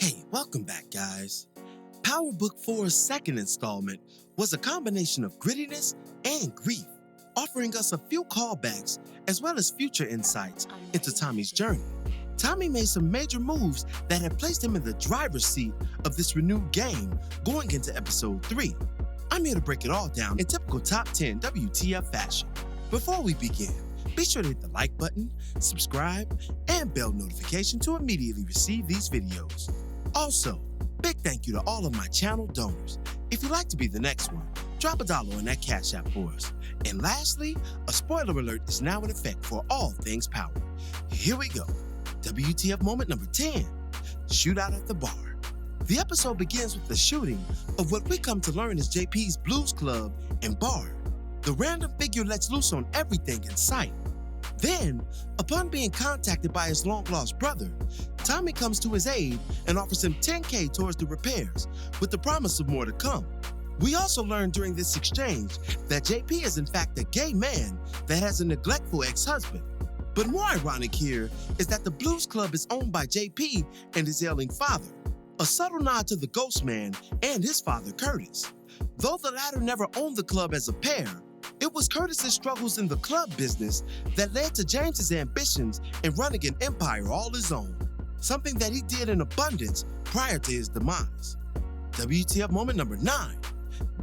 Hey, welcome back, guys. Power Book 4's second installment was a combination of grittiness and grief, offering us a few callbacks as well as future insights into Tommy's journey. Tommy made some major moves that had placed him in the driver's seat of this renewed game going into episode 3. I'm here to break it all down in typical top 10 WTF fashion. Before we begin, be sure to hit the like button, subscribe, and bell notification to immediately receive these videos. Also, big thank you to all of my channel donors. If you'd like to be the next one, drop $1 in that Cash App for us. And lastly, a spoiler alert is now in effect for all things Power. Here we go. WTF moment number 10, Shootout at the Bar. The episode begins with the shooting of what we come to learn is JP's blues club and bar. The random figure lets loose on everything in sight. Then, upon being contacted by his long-lost brother, Tommy comes to his aid and offers him $10K towards the repairs, with the promise of more to come. We also learn during this exchange that JP is in fact a gay man that has a neglectful ex-husband. But more ironic here is that the blues club is owned by JP and his ailing father, a subtle nod to the ghost man and his father Curtis. Though the latter never owned the club as a pair, it was Curtis's struggles in the club business that led to James's ambitions in running an empire all his own, something that he did in abundance prior to his demise. WTF moment number 9,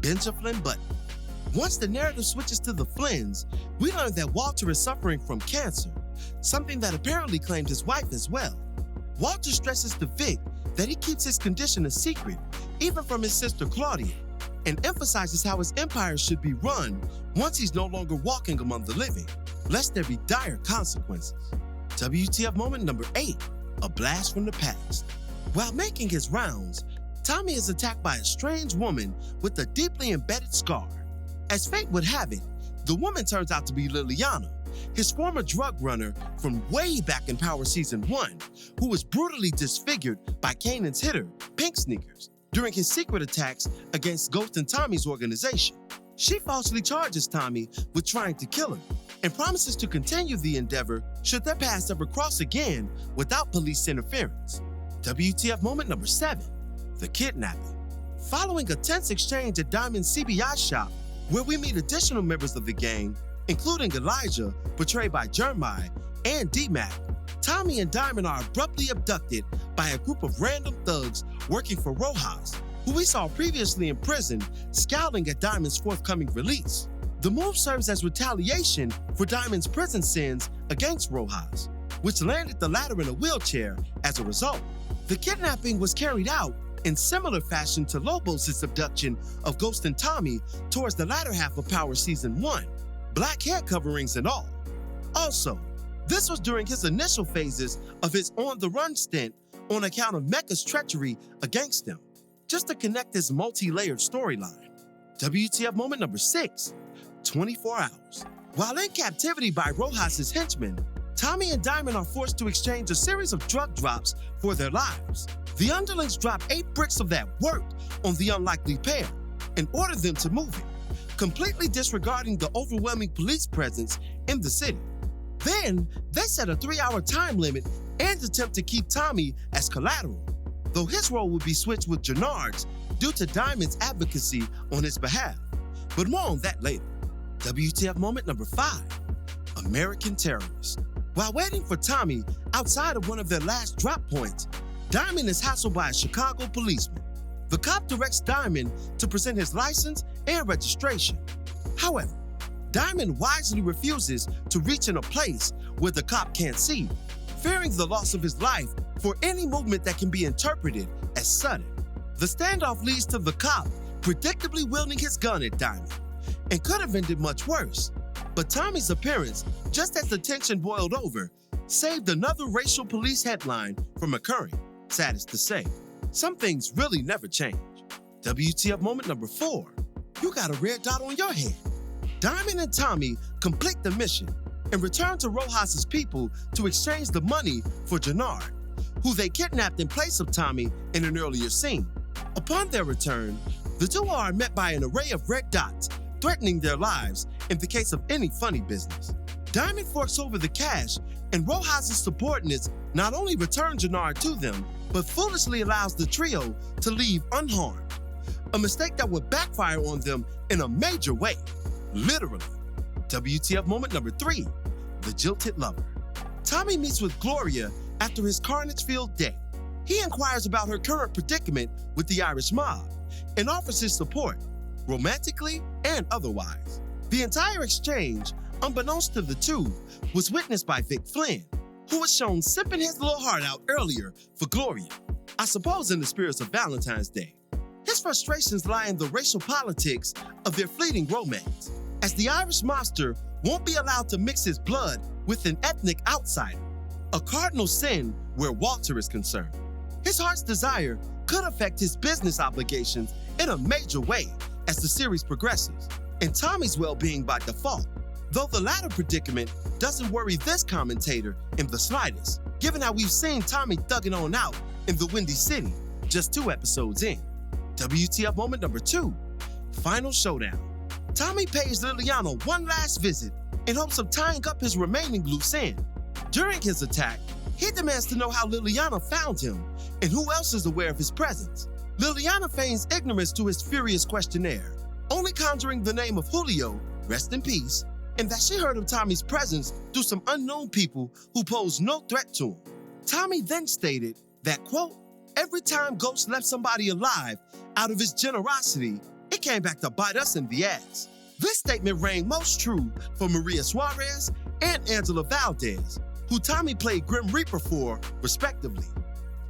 Benja Flynn Button. Once the narrative switches to the Flynns, we learn that Walter is suffering from cancer, something that apparently claimed his wife as well. Walter stresses to Vic that he keeps his condition a secret, even from his sister Claudia, and emphasizes how his empire should be run once he's no longer walking among the living, lest there be dire consequences. WTF moment number 8, a blast from the past. While making his rounds, Tommy is attacked by a strange woman with a deeply embedded scar. As fate would have it, the woman turns out to be Liliana, his former drug runner from way back in Power Season 1, who was brutally disfigured by Kanan's hitter, Pink Sneakers, during his secret attacks against Ghost and Tommy's organization. She falsely charges Tommy with trying to kill her and promises to continue the endeavor should their paths ever cross again without police interference. WTF moment number 7, the kidnapping. Following a tense exchange at Diamond's CBI shop, where we meet additional members of the gang, including Elijah, portrayed by Jeremiah, and D-Mac, Tommy and Diamond are abruptly abducted by a group of random thugs working for Rojas, who we saw previously in prison, scowling at Diamond's forthcoming release. The move serves as retaliation for Diamond's prison sins against Rojas, which landed the latter in a wheelchair as a result. The kidnapping was carried out in similar fashion to Lobos' abduction of Ghost and Tommy towards the latter half of Power Season 1, black hair coverings and all. Also, this was during his initial phases of his on-the-run stint on account of Mecca's treachery against him, just to connect this multi-layered storyline. WTF moment number 6, 24 hours. While in captivity by Rojas' henchmen, Tommy and Diamond are forced to exchange a series of drug drops for their lives. The underlings drop 8 bricks of that worked on the unlikely pair and order them to move it, completely disregarding the overwhelming police presence in the city. Then, they set a 3-hour time limit and attempt to keep Tommy as collateral, though his role would be switched with Jannard's due to Diamond's advocacy on his behalf. But more on that later. WTF moment number 5, American Terrorist. While waiting for Tommy outside of one of their last drop points, Diamond is hassled by a Chicago policeman. The cop directs Diamond to present his license and registration. However, Diamond wisely refuses to reach in a place where the cop can't see, fearing the loss of his life for any movement that can be interpreted as sudden. The standoff leads to the cop predictably wielding his gun at Diamond, and could have ended much worse. But Tommy's appearance, just as the tension boiled over, saved another racial police headline from occurring. Saddest to say, some things really never change. WTF moment number 4, you got a red dot on your head. Diamond and Tommy complete the mission and return to Rojas' people to exchange the money for Jannard, who they kidnapped in place of Tommy in an earlier scene. Upon their return, the duo are met by an array of red dots, threatening their lives in the case of any funny business. Diamond forks over the cash, and Rojas' subordinates not only return Jannard to them, but foolishly allows the trio to leave unharmed. A mistake that would backfire on them in a major way. Literally. WTF moment number 3, the Jilted Lover. Tommy meets with Gloria after his carnage-filled day. He inquires about her current predicament with the Irish mob and offers his support, romantically and otherwise. The entire exchange, unbeknownst to the two, was witnessed by Vic Flynn, who was shown sipping his little heart out earlier for Gloria, I suppose in the spirit of Valentine's Day. His frustrations lie in the racial politics of their fleeting romance, as the Irish mobster won't be allowed to mix his blood with an ethnic outsider, a cardinal sin where Walter is concerned. His heart's desire could affect his business obligations in a major way as the series progresses, and Tommy's well-being by default, though the latter predicament doesn't worry this commentator in the slightest, given how we've seen Tommy thugging on out in the Windy City just 2 episodes in. WTF moment number 2, final showdown. Tommy pays Liliana one last visit in hopes of tying up his remaining loose end. During his attack, he demands to know how Liliana found him and who else is aware of his presence. Liliana feigns ignorance to his furious questionnaire, only conjuring the name of Julio, rest in peace, and that she heard of Tommy's presence through some unknown people who posed no threat to him. Tommy then stated that, quote, every time Ghost left somebody alive out of his generosity, it came back to bite us in the ass. This statement rang most true for Maria Suarez and Angela Valdez, who Tommy played Grim Reaper for, respectively.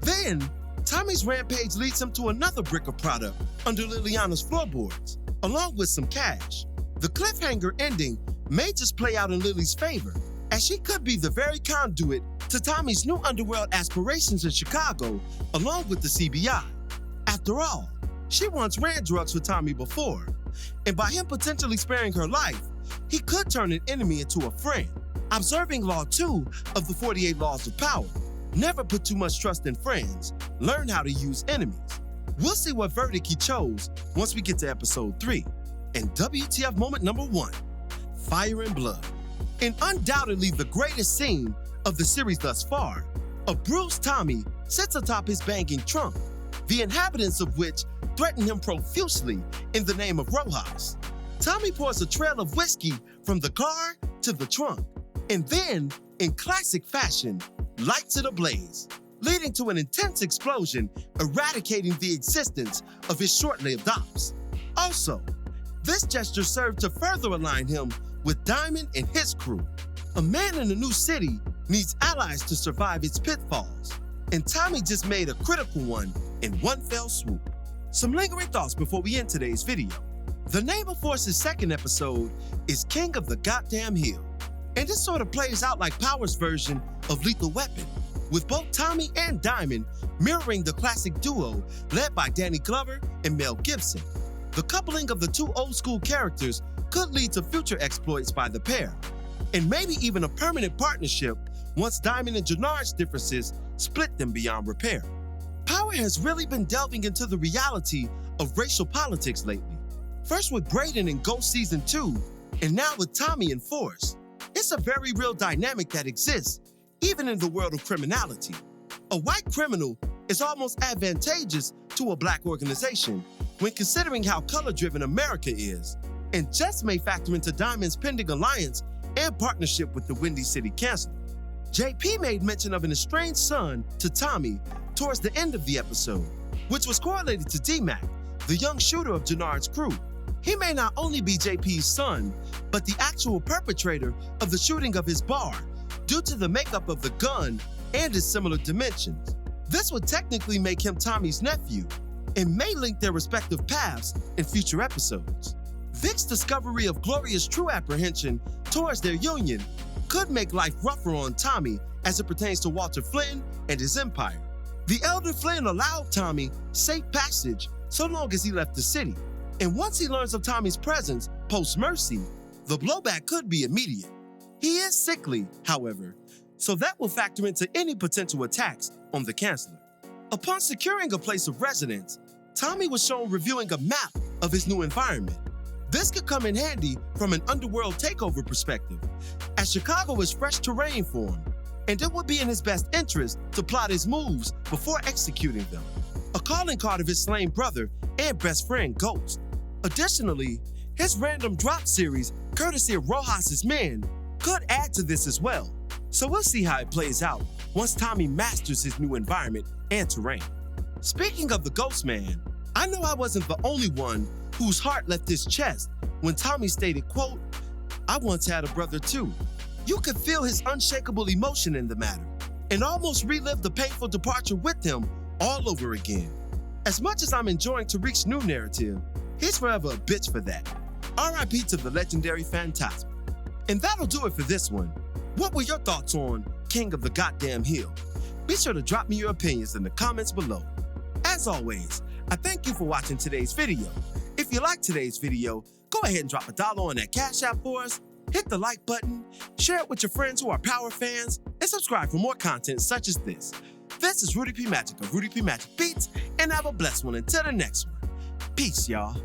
Then, Tommy's rampage leads him to another brick of product under Liliana's floorboards, along with some cash. The cliffhanger ending may just play out in Lily's favor, as she could be the very conduit to Tommy's new underworld aspirations in Chicago, along with the CBI. After all, she once ran drugs for Tommy before, and by him potentially sparing her life, he could turn an enemy into a friend. Observing Law 2 of the 48 Laws of Power, never put too much trust in friends, learn how to use enemies. We'll see what verdict he chose once we get to episode 3. And WTF moment number 1, Fire and Blood. And undoubtedly the greatest scene of the series thus far, a bruised Tommy sits atop his banging trunk, the inhabitants of which threaten him profusely in the name of Rojas. Tommy pours a trail of whiskey from the car to the trunk, and then, in classic fashion, lights it ablaze, leading to an intense explosion, eradicating the existence of his short-lived ops. Also, this gesture served to further align him with Diamond and his crew. A man in a new city needs allies to survive its pitfalls, and Tommy just made a critical one in one fell swoop. Some lingering thoughts before we end today's video. The name of Force's second episode is King of the Goddamn Hill, and this sort of plays out like Power's version of Lethal Weapon, with both Tommy and Diamond mirroring the classic duo led by Danny Glover and Mel Gibson. The coupling of the two old-school characters could lead to future exploits by the pair, and maybe even a permanent partnership once Diamond and Jannard's differences split them beyond repair. Power has really been delving into the reality of racial politics lately, first with Brayden in Ghost Season 2, and now with Tommy in Force. It's a very real dynamic that exists, even in the world of criminality. A white criminal is almost advantageous to a black organization when considering how color-driven America is, and just may factor into Diamond's pending alliance and partnership with the Windy City Council. JP made mention of an estranged son to Tommy towards the end of the episode, which was correlated to D-Mac, the young shooter of Jannard's crew. He may not only be JP's son, but the actual perpetrator of the shooting of his bar, due to the makeup of the gun and its similar dimensions. This would technically make him Tommy's nephew, and may link their respective paths in future episodes. Vic's discovery of Gloria's true apprehension towards their union could make life rougher on Tommy as it pertains to Walter Flynn and his empire. The elder Flynn allowed Tommy safe passage so long as he left the city, and once he learns of Tommy's presence post-Mercy, the blowback could be immediate. He is sickly, however, so that will factor into any potential attacks on the Chancellor. Upon securing a place of residence, Tommy was shown reviewing a map of his new environment. This could come in handy from an underworld takeover perspective, as Chicago is fresh terrain for him. and it would be in his best interest to plot his moves before executing them. A calling card of his slain brother and best friend, Ghost. Additionally, his random drop series, courtesy of Rojas's men, could add to this as well. So we'll see how it plays out once Tommy masters his new environment and terrain. Speaking of the Ghost Man, I know I wasn't the only one whose heart left his chest when Tommy stated, quote, "I once had a brother too." You could feel his unshakable emotion in the matter and almost relive the painful departure with him all over again. As much as I'm enjoying Tariq's new narrative, he's forever a bitch for that. R.I.P. to the legendary Phantasm. And that'll do it for this one. What were your thoughts on King of the Goddamn Hill? Be sure to drop me your opinions in the comments below. As always, I thank you for watching today's video. If you liked today's video, go ahead and drop $1 on that Cash App for us, hit the like button, share it with your friends who are Power fans, and subscribe for more content such as this. This is Rudy P. Magic of Rudy P. Magic Beats, and have a blessed one until the next one. Peace, y'all.